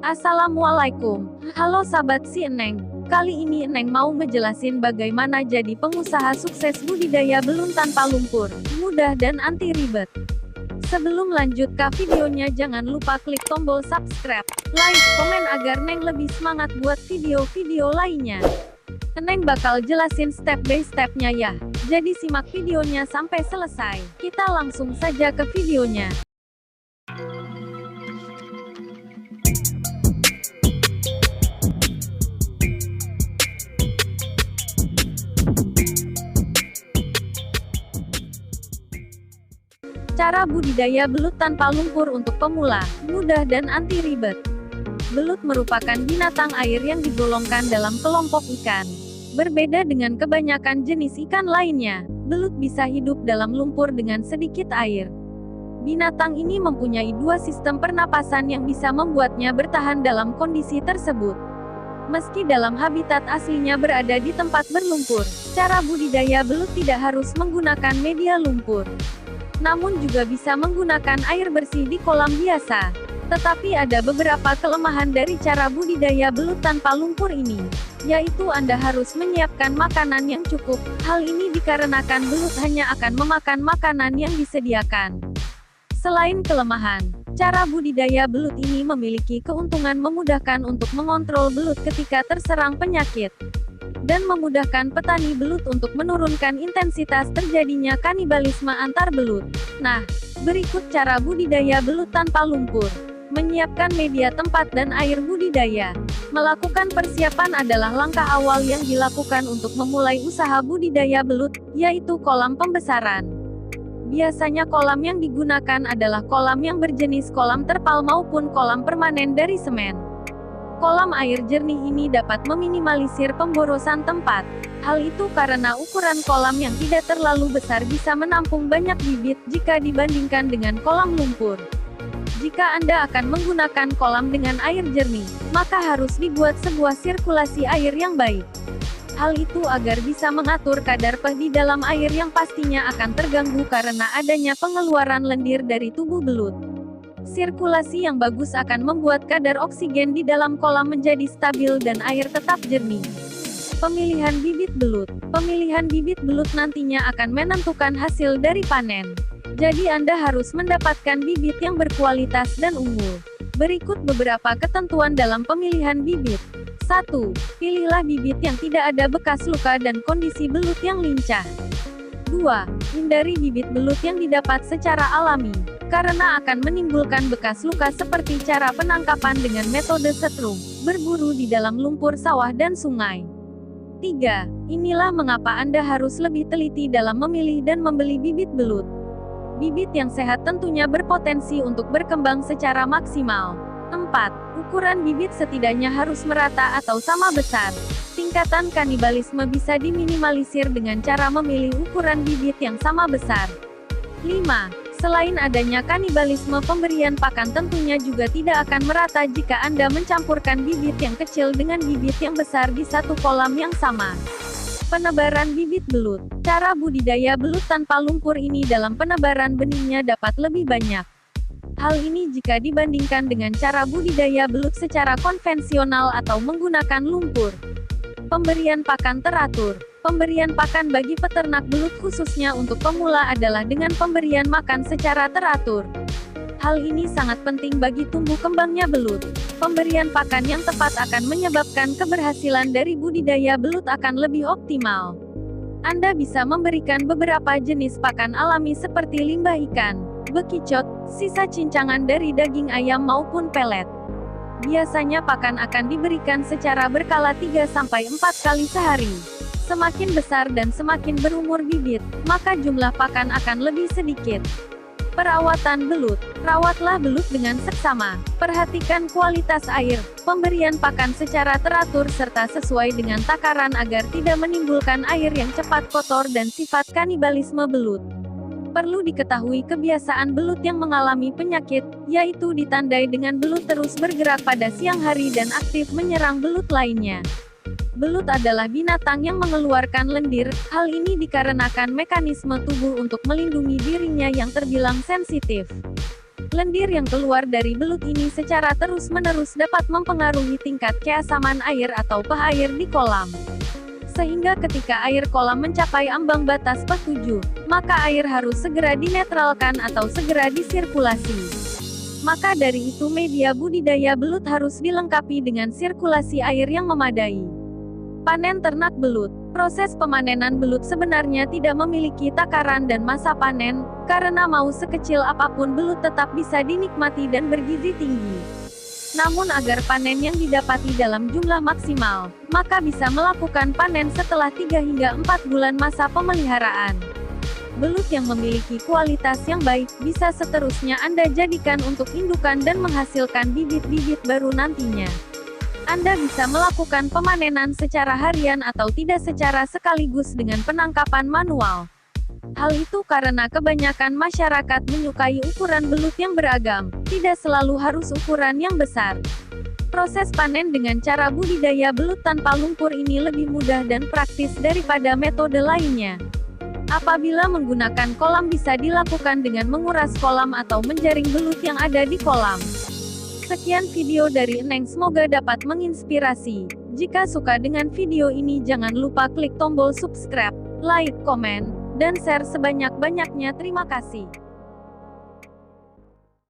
Assalamualaikum. Halo sahabat si Eneng. Kali ini Eneng mau ngejelasin bagaimana jadi pengusaha sukses budidaya belut tanpa lumpur, mudah dan anti ribet. Sebelum lanjut ke videonya jangan lupa klik tombol subscribe, like, komen agar Neng lebih semangat buat video-video lainnya. Eneng bakal jelasin step by stepnya ya. Jadi simak videonya sampai selesai. Kita langsung saja ke videonya. Cara budidaya belut tanpa lumpur untuk pemula, mudah dan anti ribet. Belut merupakan binatang air yang digolongkan dalam kelompok ikan. Berbeda dengan kebanyakan jenis ikan lainnya, belut bisa hidup dalam lumpur dengan sedikit air. Binatang ini mempunyai dua sistem pernapasan yang bisa membuatnya bertahan dalam kondisi tersebut. Meski dalam habitat aslinya berada di tempat berlumpur, cara budidaya belut tidak harus menggunakan media lumpur. Namun juga bisa menggunakan air bersih di kolam biasa. Tetapi ada beberapa kelemahan dari cara budidaya belut tanpa lumpur ini, yaitu Anda harus menyiapkan makanan yang cukup. Hal ini dikarenakan belut hanya akan memakan makanan yang disediakan. Selain kelemahan, cara budidaya belut ini memiliki keuntungan memudahkan untuk mengontrol belut ketika terserang penyakit, dan memudahkan petani belut untuk menurunkan intensitas terjadinya kanibalisme antar belut. Nah, berikut cara budidaya belut tanpa lumpur. Menyiapkan media tempat dan air budidaya. Melakukan persiapan adalah langkah awal yang dilakukan untuk memulai usaha budidaya belut, yaitu kolam pembesaran. Biasanya kolam yang digunakan adalah kolam yang berjenis kolam terpal maupun kolam permanen dari semen. Kolam air jernih ini dapat meminimalisir pemborosan tempat. Hal itu karena ukuran kolam yang tidak terlalu besar bisa menampung banyak bibit jika dibandingkan dengan kolam lumpur. Jika Anda akan menggunakan kolam dengan air jernih, maka harus dibuat sebuah sirkulasi air yang baik. Hal itu agar bisa mengatur kadar pH di dalam air yang pastinya akan terganggu karena adanya pengeluaran lendir dari tubuh belut. Sirkulasi yang bagus akan membuat kadar oksigen di dalam kolam menjadi stabil dan air tetap jernih. Pemilihan bibit belut. Pemilihan bibit belut nantinya akan menentukan hasil dari panen. Jadi Anda harus mendapatkan bibit yang berkualitas dan unggul. Berikut beberapa ketentuan dalam pemilihan bibit. 1. Pilihlah bibit yang tidak ada bekas luka dan kondisi belut yang lincah. 2. Hindari bibit belut yang didapat secara alami, karena akan menimbulkan bekas luka seperti cara penangkapan dengan metode setrum, berburu di dalam lumpur sawah dan sungai. 3. Inilah mengapa Anda harus lebih teliti dalam memilih dan membeli bibit belut. Bibit yang sehat tentunya berpotensi untuk berkembang secara maksimal. 4. Ukuran bibit setidaknya harus merata atau sama besar. Tingkatan kanibalisme bisa diminimalisir dengan cara memilih ukuran bibit yang sama besar. 5. Selain adanya kanibalisme, pemberian pakan tentunya juga tidak akan merata jika Anda mencampurkan bibit yang kecil dengan bibit yang besar di satu kolam yang sama. Penebaran bibit belut. Cara budidaya belut tanpa lumpur ini dalam penebaran benihnya dapat lebih banyak. Hal ini jika dibandingkan dengan cara budidaya belut secara konvensional atau menggunakan lumpur. Pemberian pakan teratur. Pemberian pakan bagi peternak belut khususnya untuk pemula adalah dengan pemberian makan secara teratur. Hal ini sangat penting bagi tumbuh kembangnya belut. Pemberian pakan yang tepat akan menyebabkan keberhasilan dari budidaya belut akan lebih optimal. Anda bisa memberikan beberapa jenis pakan alami seperti limbah ikan, bekicot, sisa cincangan dari daging ayam maupun pelet. Biasanya pakan akan diberikan secara berkala 3-4 kali sehari. Semakin besar dan semakin berumur bibit, maka jumlah pakan akan lebih sedikit. Perawatan belut. Rawatlah belut dengan seksama. Perhatikan kualitas air, pemberian pakan secara teratur serta sesuai dengan takaran agar tidak menimbulkan air yang cepat kotor dan sifat kanibalisme belut. Perlu diketahui kebiasaan belut yang mengalami penyakit, yaitu ditandai dengan belut terus bergerak pada siang hari dan aktif menyerang belut lainnya. Belut adalah binatang yang mengeluarkan lendir, hal ini dikarenakan mekanisme tubuh untuk melindungi dirinya yang terbilang sensitif. Lendir yang keluar dari belut ini secara terus-menerus dapat mempengaruhi tingkat keasaman air atau pH air di kolam. Sehingga ketika air kolam mencapai ambang batas pH 7, maka air harus segera dinetralkan atau segera disirkulasi. Maka dari itu media budidaya belut harus dilengkapi dengan sirkulasi air yang memadai. Panen ternak belut. Proses pemanenan belut sebenarnya tidak memiliki takaran dan masa panen, karena mau sekecil apapun belut tetap bisa dinikmati dan bergizi tinggi. Namun agar panen yang didapati dalam jumlah maksimal, maka bisa melakukan panen setelah 3 hingga 4 bulan masa pemeliharaan. Belut yang memiliki kualitas yang baik, bisa seterusnya Anda jadikan untuk indukan dan menghasilkan bibit-bibit baru nantinya. Anda bisa melakukan pemanenan secara harian atau tidak secara sekaligus dengan penangkapan manual. Hal itu karena kebanyakan masyarakat menyukai ukuran belut yang beragam, tidak selalu harus ukuran yang besar. Proses panen dengan cara budidaya belut tanpa lumpur ini lebih mudah dan praktis daripada metode lainnya. Apabila menggunakan kolam bisa dilakukan dengan menguras kolam atau menjaring belut yang ada di kolam. Sekian video dari Eneng, semoga dapat menginspirasi. Jika suka dengan video ini jangan lupa klik tombol subscribe, like, komen, dan share sebanyak-banyaknya. Terima kasih.